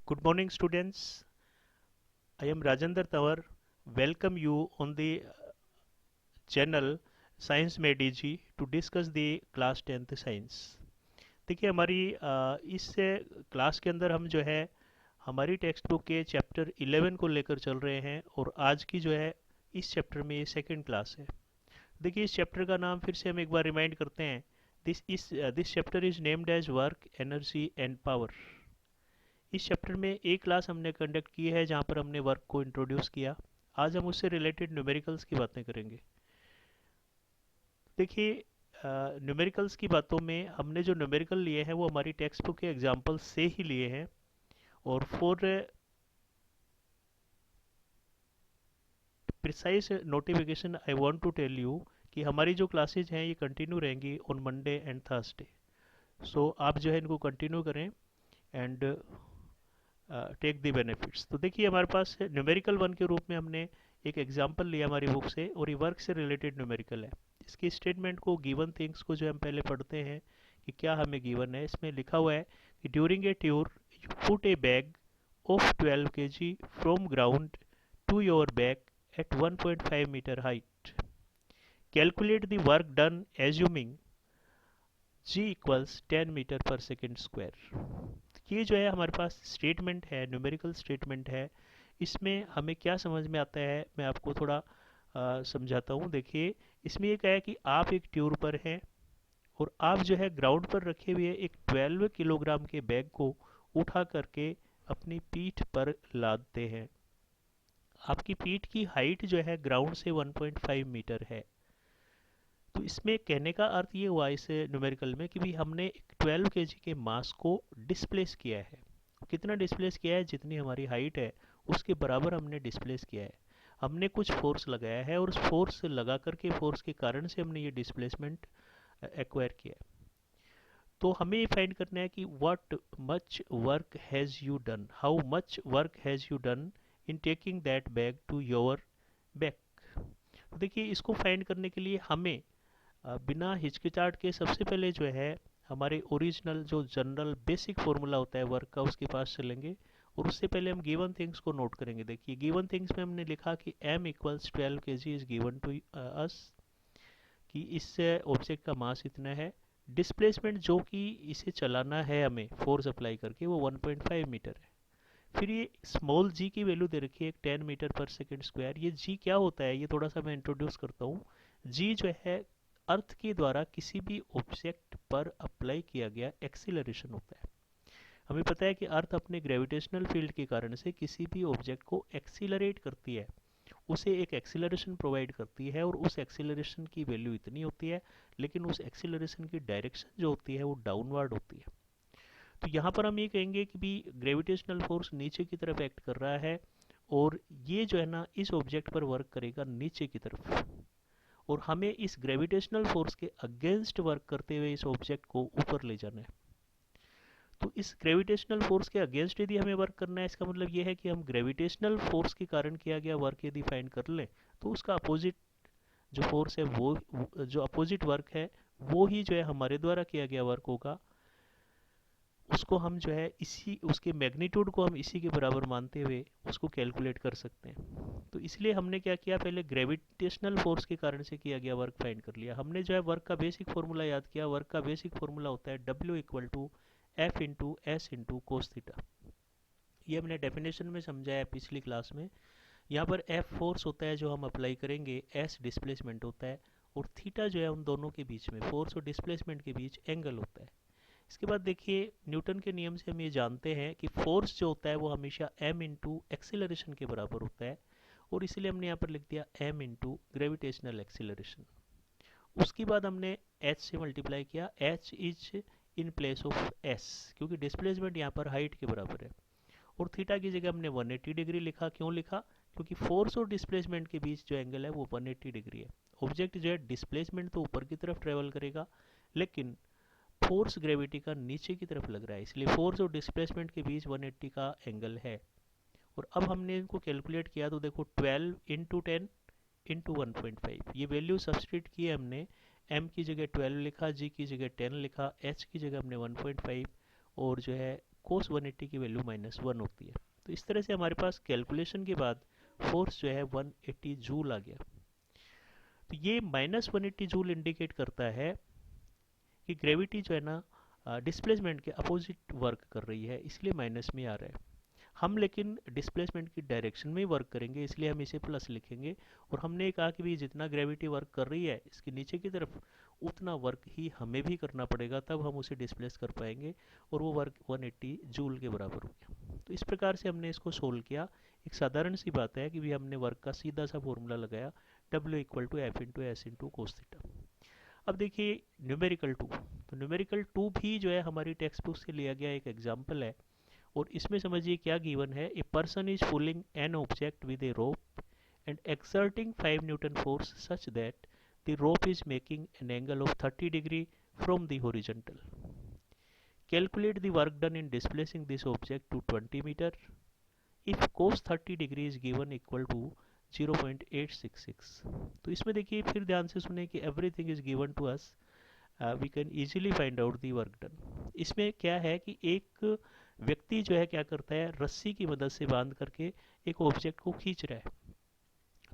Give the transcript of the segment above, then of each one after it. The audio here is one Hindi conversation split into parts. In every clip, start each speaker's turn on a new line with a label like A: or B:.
A: Good morning, students. I am Rajendra Tawar. Welcome you on the channel Science में DG to discuss the class 10th science. देखिए हमारी इस क्लास के अंदर हम जो है हमारी टेक्स्ट बुक के चैप्टर 11 को लेकर चल रहे हैं और आज की जो है इस चैप्टर में ये सेकेंड क्लास है। देखिए इस चैप्टर का नाम फिर से हम एक बार रिमाइंड करते हैं। This chapter is named as work energy and power. इस चैप्टर में एक क्लास हमने कंडक्ट की है जहाँ पर हमने वर्क को इंट्रोड्यूस किया। आज हम उससे रिलेटेड न्यूमेरिकल्स की बातें करेंगे। देखिए न्यूमेरिकल्स की बातों में हमने जो न्यूमेरिकल लिए हैं वो हमारी टेक्स्ट बुक के एग्जाम्पल से ही लिए हैं। और for precise notification I want to tell you कि हमारी जो क्लासेज हैं ये कंटिन्यू रहेंगी on Monday and Thursday. So आप जो है इनको कंटिन्यू करें एंड टेक द बेनिफिट्स। तो देखिए हमारे पास न्यूमेरिकल वन के रूप में हमने एक एग्जांपल लिया हमारी बुक से और ये वर्क से रिलेटेड न्यूमेरिकल है। इसकी स्टेटमेंट को गिवन थिंग्स को जो हम पहले पढ़ते हैं कि क्या हमें गिवन है। इसमें लिखा हुआ है कि during a tour you put a bag of 12 kg from ground to your back at 1.5 metre height. Calculate the work done assuming g equals 10 metre per second square. ये जो है हमारे पास स्टेटमेंट है, न्यूमेरिकल स्टेटमेंट है। इसमें हमें क्या समझ में आता है मैं आपको थोड़ा समझाता हूँ। देखिए इसमें ये कहा है कि आप एक टूर पर हैं और आप जो है ग्राउंड पर रखे हुए एक 12 किलोग्राम के बैग को उठा करके अपनी पीठ पर लादते हैं। आपकी पीठ की हाइट जो है ग्राउंड से 1.5 मीटर है। तो इसमें कहने का अर्थ ये हुआ इस न्यूमेरिकल में कि भी हमने 12 केजी के मास को डिस्प्लेस किया है। कितना डिस्प्लेस किया है? जितनी हमारी हाइट है उसके बराबर हमने डिस्प्लेस किया है। हमने कुछ फोर्स लगाया है और उस फोर्स लगा करके फोर्स के कारण से हमने ये डिस्प्लेसमेंट एक्वायर किया है। तो हमें ये फाइंड करना है कि what much work has you done, how much work has you done in taking that bag to your back. तो देखिए इसको फाइंड करने के लिए हमें बिना हिचकिचाहट के सबसे पहले जो है हमारे ओरिजिनल जो जनरल बेसिक फॉर्मूला होता है वर्क का उसके पास चलेंगे और उससे पहले हम गिवन थिंग्स को नोट करेंगे। देखिए गिवन थिंग्स में हमने लिखा कि m equals 12 kg is given to us, कि इस ऑब्जेक्ट का मास इतना है। डिस्प्लेसमेंट जो कि इसे चलाना है हमें फोर्स अप्लाई करके वो 1.5 मीटर है। फिर ये स्मॉल g की वैल्यू दे रखी है 10 मीटर पर सेकेंड स्क्वायर। ये g क्या होता है ये थोड़ा सा मैं इंट्रोड्यूस करता हूँ। g जो है अर्थ के द्वारा किसी भी ऑब्जेक्ट पर अप्लाई किया गया एक्सीलरेशन होता है। हमें पता है कि अर्थ अपने ग्रेविटेशनल फील्ड के कारण से किसी भी ऑब्जेक्ट को एक्सीलरेट करती है, उसे एक एक्सीलरेशन प्रोवाइड करती है और उस एक्सीलरेशन की वैल्यू इतनी होती है, लेकिन उस एक्सीलरेशन की डायरेक्शन जो होती है वो डाउनवर्ड होती है। तो यहाँ पर हम ये कहेंगे कि भी ग्रेविटेशनल फोर्स नीचे की तरफ एक्ट कर रहा है और ये जो है ना इस ऑब्जेक्ट पर वर्क करेगा नीचे की तरफ, और हमें इस ग्रेविटेशनल फोर्स के अगेंस्ट वर्क करते हुए इस ऑब्जेक्ट को ऊपर ले जाना है। तो इस ग्रेविटेशनल फोर्स के अगेंस्ट यदि हमें वर्क करना है इसका मतलब ये है कि हम ग्रेविटेशनल फोर्स के कारण किया गया वर्क यदि फाइंड कर लें तो उसका अपोजिट जो फोर्स है वो जो अपोजिट वर्क है वो ही जो है हमारे द्वारा किया गया वर्क होगा। उसको हम जो है इसी उसके मैग्नीट्यूड को हम इसी के बराबर मानते हुए उसको कैलकुलेट कर सकते हैं। तो इसलिए हमने क्या किया, पहले ग्रेविटेशनल फोर्स के कारण से किया गया वर्क फाइंड कर लिया। हमने जो है वर्क का बेसिक फॉर्मूला याद किया। वर्क का बेसिक फॉर्मूला होता है W equal to F into S into cos theta. ये हमने डेफिनेशन में समझाया है पिछली क्लास में। यहाँ पर एफ फोर्स होता है जो हम अप्लाई करेंगे, एस डिस्प्लेसमेंट होता है और थीटा जो है उन दोनों के बीच में फोर्स और डिस्प्लेसमेंट के बीच एंगल होता है। इसके बाद देखिए न्यूटन के नियम से हम ये जानते हैं कि फोर्स जो होता है वो हमेशा m इंटू एक्सीलरेशन के बराबर होता है और इसलिए हमने यहाँ पर लिख दिया m इंटू ग्रेविटेशनल एक्सीलरेशन। उसके बाद हमने h से मल्टीप्लाई किया, h is in place of s क्योंकि डिस्प्लेसमेंट यहाँ पर हाइट के बराबर है, और थीटा की जगह हमने 180 डिग्री लिखा। क्यों लिखा? क्योंकि फोर्स और डिस्प्लेसमेंट के बीच जो एंगल है वो 180 डिग्री है। ऑब्जेक्ट जो है डिस्प्लेसमेंट तो ऊपर की तरफ ट्रेवल करेगा लेकिन फोर्स ग्रेविटी का नीचे की तरफ लग रहा है, इसलिए फोर्स और डिस्प्लेसमेंट के बीच 180 का एंगल है। और अब हमने इनको कैलकुलेट किया तो देखो 12 इंटू 10 इंटू 1.5 ये वैल्यू सब्सटीट्यूट की है हमने। m की जगह 12 लिखा, g की जगह 10 लिखा, h की जगह हमने 1.5 और जो है कोस 180 की वैल्यू -1 होती है। तो इस तरह से हमारे पास कैलकुलेशन के बाद फोर्स जो है 180 जूल आ गया। तो ये -180 जूल इंडिकेट करता है कि ग्रेविटी जो है ना डिस्प्लेसमेंट के अपोजिट वर्क कर रही है, इसलिए माइनस में आ रहा है। हम लेकिन डिस्प्लेसमेंट की डायरेक्शन में ही वर्क करेंगे, इसलिए हम इसे प्लस लिखेंगे। और हमने कहा कि भाई जितना ग्रेविटी वर्क कर रही है इसके नीचे की तरफ, उतना वर्क ही हमें भी करना पड़ेगा, तब हम उसे डिस्प्लेस कर पाएंगे। और वो वर्क 180 जूल के बराबर हो गया। तो इस प्रकार से हमने इसको सोल्व किया। एक साधारण सी बात है कि भी हमने वर्क का सीधा सा फॉर्मूला लगाया, W equal to F into S into cos theta. अब देखिए न्यूमेरिकल 2, तो न्यूमेरिकल 2 भी जो है हमारी टेक्स्ट बुक से लिया गया एक एग्जाम्पल है। और इसमें समझिए क्या गिवन है, a person is pulling an object with a rope and exerting 5 newton force such that the rope is making an angle of 30 degree from the horizontal. Calculate the work done in displacing this object to 20 metre if cos 30 degree is given equal to 0.866। तो इसमें देखिए फिर ध्यान से सुने कि everything is given to us, we can easily find out the work done. इसमें क्या है कि एक व्यक्ति जो है क्या करता है, रस्सी की मदद से बांध करके एक ऑब्जेक्ट को खींच रहा है।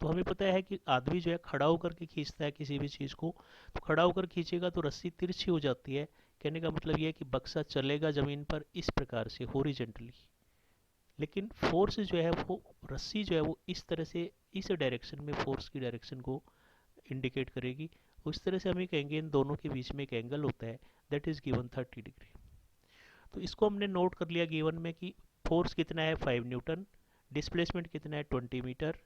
A: तो हमें पता है कि आदमी जो है खड़ा होकर के खींचता है किसी भी चीज़ को, तो खड़ा होकर खींचेगा तो रस्सी तिरछी हो जाती है। कहने का मतलब ये है कि बक्सा चलेगा ज़मीन पर इस प्रकार से हॉरिजेंटली, लेकिन फोर्स जो है वो, रस्सी जो है वो इस तरह से इस डायरेक्शन में फोर्स की डायरेक्शन को इंडिकेट करेगी। उस तरह से हम ये कहेंगे इन दोनों के बीच में एक एंगल होता है, दैट इज गिवन 30 डिग्री। तो इसको हमने नोट कर लिया गिवन में कि फोर्स कितना है 5 न्यूटन, डिस्प्लेसमेंट कितना है 20 मीटर,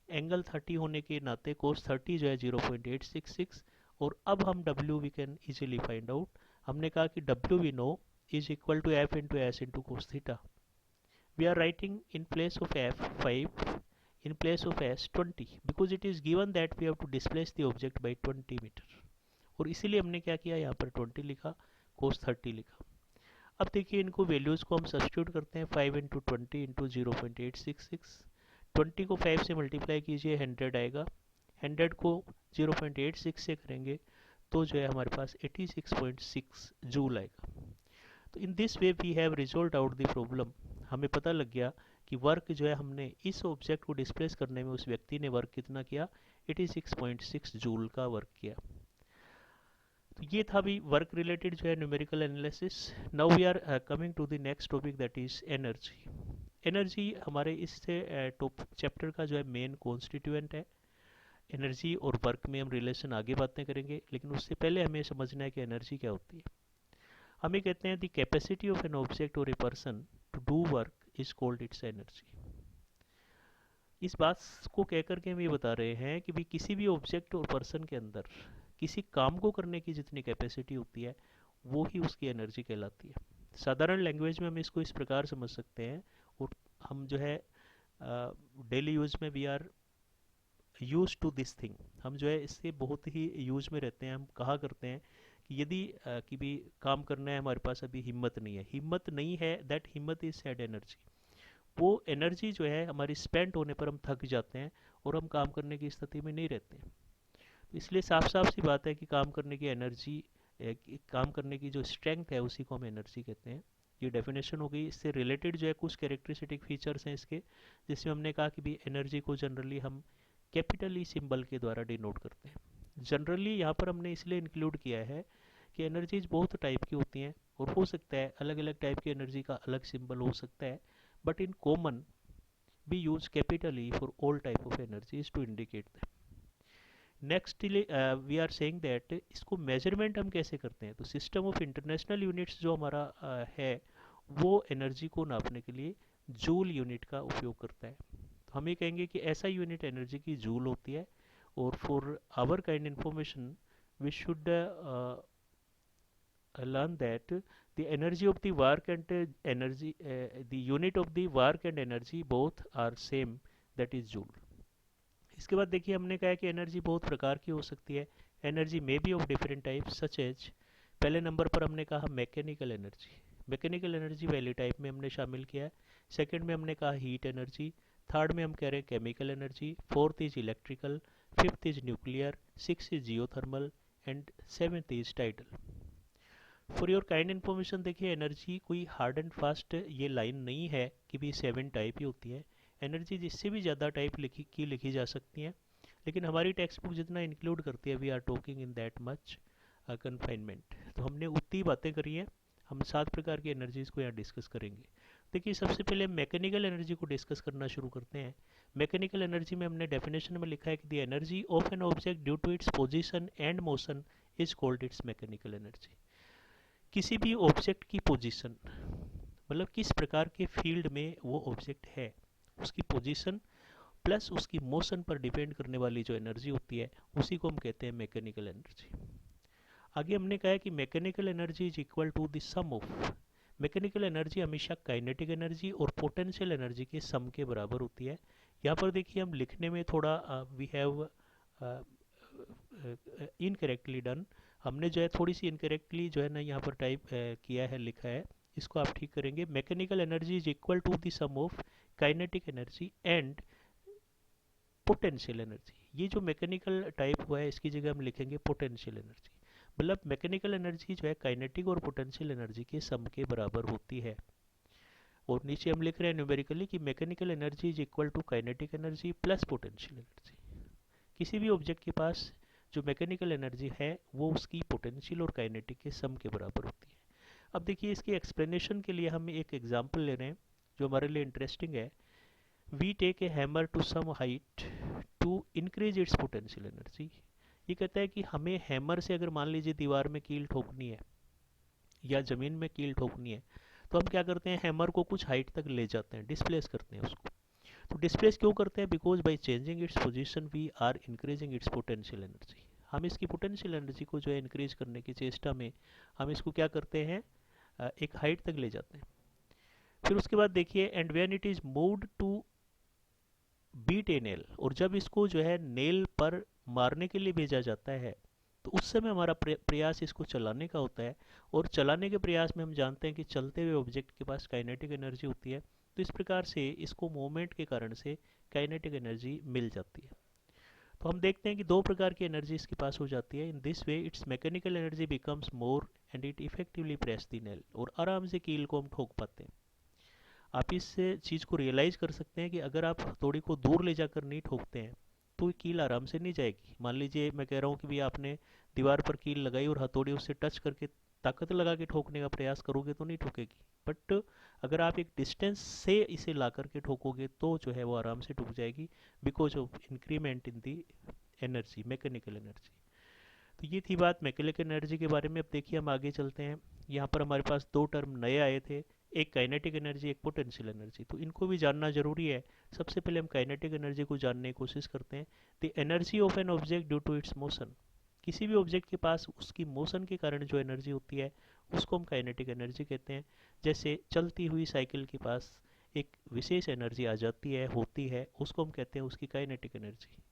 A: एंगल 30 होने के नाते कोस 30 जो है 0.866। और अब हम W we can easily find out. हमने कहा कि W we know is equal to F into S into cos theta. We are writing in place of f 5, in place of s 20, because it is given that we have to displace the object by 20 meter। और इसीलिए हमने क्या किया, यहाँ पर 20 लिखा, cos 30 लिखा। अब देखिए इनको वैल्यूज़ को हम सब्सटीट्यूट करते हैं, 5 इंटू 20 इंटू 0.866। 20 को 5 से मल्टीप्लाई कीजिए, 100 आएगा। 100 को 0.86 से करेंगे तो जो है हमारे पास 86.6 जूल आएगा। तो in this way we have resolve out the problem. हमें पता लग गया कि वर्क जो है हमने इस ऑब्जेक्ट को डिस्प्लेस करने में उस व्यक्ति ने वर्क कितना किया, 86.6 जूल का वर्क किया। तो ये था भी वर्क रिलेटेड जो है numerical analysis. Now we are coming to the next topic, that is energy. Energy हमारे इस टॉप चैप्टर का जो है मेन कॉन्स्टिट्यूएंट है। एनर्जी और वर्क में हम रिलेशन आगे बातें करेंगे, लेकिन उससे पहले हमें समझना है कि एनर्जी क्या होती है। हम ये कहते हैं the capacity of an object और a person to do work is called its energy. इस बात को कहकर के हम ये बता रहे हैं कि भी किसी भी ऑब्जेक्ट और पर्सन के अंदर किसी काम को करने की जितनी कैपेसिटी होती है वो ही उसकी एनर्जी कहलाती है। साधारण लैंग्वेज में हम इसको इस प्रकार समझ सकते हैं, और हम जो है डेली यूज में we are use to this thing, हम जो है इससे बहुत ही यूज में रहते हैं। हम कहा करते हैं कि यदि कि भी काम करना है, हमारे पास अभी हिम्मत नहीं है, हिम्मत नहीं है, दैट हिम्मत इज सैड एनर्जी। वो एनर्जी जो है हमारी स्पेंड होने पर हम थक जाते हैं और हम काम करने की स्थिति में नहीं रहते हैं। तो इसलिए साफ साफ सी बात है कि काम करने की एनर्जी, काम करने की जो स्ट्रेंथ है उसी को हम एनर्जी कहते हैं। ये डेफिनेशन हो गई। इससे रिलेटेड जो है कुछ कैरेक्टरिस्टिक फीचर्स हैं इसके, जिसमें हमने कहा कि भी एनर्जी को जनरली हम कैपिटल ई सिंबल के द्वारा डिनोट करते हैं। जनरली यहाँ पर हमने इसलिए इंक्लूड किया है कि एनर्जीज बहुत टाइप की होती हैं, और हो सकता है अलग अलग टाइप की एनर्जी का अलग सिंबल हो सकता है, but in common we use capital E for all type of energies to indicate them। Next we are saying that इसको मेजरमेंट हम कैसे करते हैं, तो सिस्टम ऑफ इंटरनेशनल यूनिट्स जो हमारा है वो एनर्जी को नापने के लिए जूल यूनिट का उपयोग करता है। तो हम ये कहेंगे कि ऐसा यूनिट एनर्जी की जूल होती है। और for our kind information we should learn that the energy of the work and energy the unit of the work and energy both are same, that is joule। इसके बाद देखिए हमने कहा है कि एनर्जी बहुत प्रकार की हो सकती है। एनर्जी में be of different type such as, पहले नंबर पर हमने कहा मैकेनिकल एनर्जी। मैकेनिकल एनर्जी पहले टाइप में हमने शामिल किया है। सेकंड में हमने कहा हीट एनर्जी। थर्ड में हम कह रहे हैं chemical energy. Fourth is electrical. Fifth is nuclear. Six is geothermal and seventh is tidal. For your kind information, देखिए एनर्जी कोई हार्ड एंड फास्ट ये लाइन नहीं है कि भी 7 टाइप ही होती है। एनर्जी जिससे भी ज़्यादा टाइप लिखी जा सकती हैं, लेकिन हमारी टेक्स्ट बुक जितना इंक्लूड करती है, we are talking in that much confinement, तो हमने उतनी बातें करी हैं। हम 7 प्रकार की एनर्जीज़ को यहाँ डिस्कस करेंगे। देखिए सबसे पहले मैकेनिकल एनर्जी को डिस्कस करना शुरू करते हैं। मैकेनिकल एनर्जी में हमने डेफिनेशन में लिखा है कि the energy of an object due to its position and motion is called its mechanical energy. किसी भी ऑब्जेक्ट की पोजीशन, मतलब किस प्रकार के फील्ड में वो ऑब्जेक्ट है, उसकी पोजीशन प्लस उसकी मोशन पर डिपेंड करने वाली जो एनर्जी होती है, उसी को हम कहते हैं मैकेनिकल एनर्जी। आगे हमने कहा है कि mechanical energy is equal to the sum of, mechanical energy हमेशा काइनेटिक एनर्जी और पोटेंशियल एनर्जी के सम के बराबर होती है। यहाँ पर देखिए हम लिखने में थोड़ा वी हैव इनकरेक्टली डन, हमने जो है थोड़ी सी इनकरेक्टली जो है ना यहाँ पर टाइप किया है, लिखा है, इसको आप ठीक करेंगे। Mechanical energy is equal to the sum of kinetic energy and potential energy. ये जो मैकेनिकल टाइप हुआ है इसकी जगह हम लिखेंगे पोटेंशियल एनर्जी, मतलब मैकेनिकल एनर्जी जो है काइनेटिक और पोटेंशियल एनर्जी के सम के बराबर होती है। और नीचे हम लिख रहे हैं न्यूमेरिकली कि mechanical energy is equal to kinetic energy plus potential energy. किसी भी ऑब्जेक्ट के पास जो मैकेनिकल एनर्जी है वो उसकी पोटेंशियल और काइनेटिक के सम के बराबर होती है। अब देखिए इसकी एक्सप्लेनेशन के लिए हम एक एग्जांपल ले रहे हैं जो हमारे लिए इंटरेस्टिंग है। We take a hammer to some height to increase its potential energy. ये कहता है कि हमें हैमर से अगर मान लीजिए दीवार में कील ठोकनी है या ज़मीन में कील ठोकनी है, तो हम क्या करते हैं, हैमर को कुछ हाइट तक ले जाते हैं, डिस्प्लेस करते हैं उसको। तो डिस्प्लेस क्यों करते हैं, because by changing its position we are increasing its potential energy. हम इसकी पोटेंशियल एनर्जी को जो है इंक्रीज करने की चेष्टा में हम इसको क्या करते हैं, एक हाइट तक ले जाते हैं। फिर उसके बाद देखिए and when it is moved to beat a nail, और जब इसको जो है नेल पर मारने के लिए भेजा जाता है, तो उस समय हमारा प्रयास इसको चलाने का होता है। और चलाने के प्रयास में हम जानते हैं कि चलते हुए ऑब्जेक्ट के पास काइनेटिक एनर्जी होती है, तो इस प्रकार से इसको मूवमेंट के कारण से काइनेटिक एनर्जी मिल जाती है। तो हम देखते हैं कि दो प्रकार की एनर्जी इसके पास हो जाती है। इन this way it's mechanical energy becomes more and it effectively press the nail, और आराम से कील को हम ठोक पाते हैं। आप इस चीज़ को रियलाइज़ कर सकते हैं कि अगर आप हथौड़ी को दूर ले जाकर नहीं ठोकते हैं तो कील आराम से नहीं जाएगी। मान लीजिए मैं कह रहा हूँ कि भी आपने दीवार पर कील लगाई और हथौड़ी उससे टच करके ताकत लगा के ठोकने का प्रयास करोगे तो नहीं ठोकेगी, बट अगर आप एक डिस्टेंस से इसे ला करके ठोकोगे तो जो है वो आराम से ठुक जाएगी, because of increment in the energy, mechanical energy. तो ये थी बात मैकेनिकल एनर्जी के बारे में। अब देखिए हम आगे चलते हैं। यहाँ पर हमारे पास दो टर्म नए आए थे, एक काइनेटिक एनर्जी, एक पोटेंशियल एनर्जी, तो इनको भी जानना जरूरी है। सबसे पहले हम काइनेटिक एनर्जी को जानने की कोशिश करते हैं। The energy of an object due to its motion, किसी भी ऑब्जेक्ट के पास उसकी मोशन के कारण जो एनर्जी होती है उसको हम काइनेटिक एनर्जी कहते हैं। जैसे चलती हुई साइकिल के पास एक विशेष एनर्जी आ जाती है, होती है, उसको हम कहते हैं उसकी काइनेटिक एनर्जी।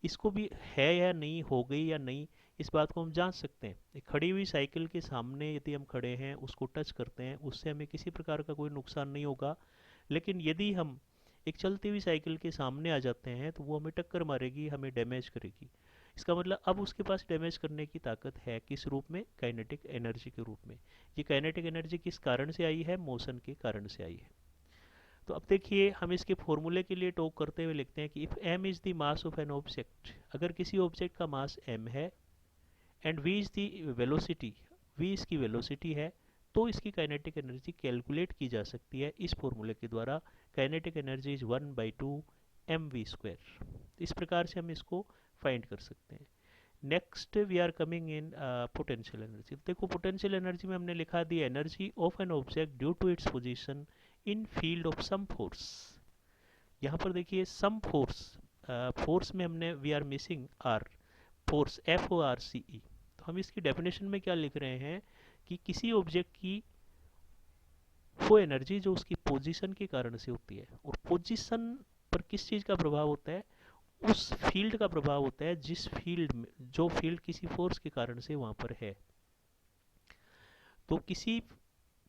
A: इसको भी है या नहीं, हो गई या नहीं, इस बात को हम जांच सकते हैं। एक खड़ी हुई साइकिल के सामने यदि हम खड़े हैं, उसको टच करते हैं, उससे हमें किसी प्रकार का कोई नुकसान नहीं होगा। लेकिन यदि हम एक चलती हुई साइकिल के सामने आ जाते हैं तो वो हमें टक्कर मारेगी, हमें डैमेज करेगी। इसका मतलब अब उसके पास डैमेज करने की ताकत है, किस रूप में, काइनेटिक एनर्जी के रूप में। ये काइनेटिक एनर्जी किस कारण से आई है, मोशन के कारण से आई है। तो अब देखिए हम इसके फॉर्मूले के लिए टॉक करते हुए लिखते हैं कि if m is the mass of an object, अगर किसी ऑब्जेक्ट का मास m है and v is the velocity, v इसकी वेलोसिटी है, तो इसकी काइनेटिक एनर्जी कैलकुलेट की जा सकती है इस फॉर्मूले के द्वारा। Kinetic energy is 1/2 mv²। इस प्रकार से हम इसको फाइंड कर सकते हैं। Next we are coming in potential energy. देखो पोटेंशियल एनर्जी में हमने लिखा the energy of an object due to its position in field of some force. यहाँ पर देखिए सम फोर्स, फोर्स में हमने we are missing R, force FORCE। तो हम इसकी डेफिनेशन में क्या लिख रहे हैं कि किसी ऑब्जेक्ट की वो एनर्जी जो उसकी पोजीशन के कारण से होती है, और पोजीशन पर किस चीज़ का प्रभाव होता है, उस फील्ड का प्रभाव होता है जिस फील्ड में, जो फील्ड किसी फोर्स के कारण से वहाँ पर है। तो किसी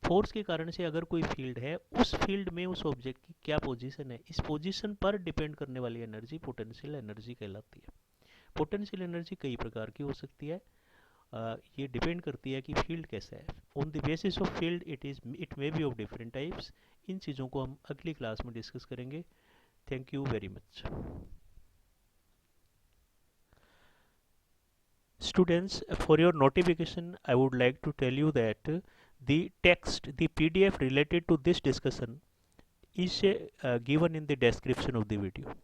A: फोर्स के कारण से अगर कोई फील्ड है, उस फील्ड में उस ऑब्जेक्ट की क्या पोजीशन है, इस पोजीशन पर डिपेंड करने वाली एनर्जी पोटेंशियल एनर्जी कहलाती है। पोटेंशियल एनर्जी कई प्रकार की हो सकती है। ये डिपेंड करती है कि फील्ड कैसा है. On the basis of field it may be of different types. इन चीज़ों को हम अगली क्लास में डिस्कस करेंगे. Thank you very much. Students, for your notification, I would like to tell you that the text, the PDF related to this discussion is given in the description of the video.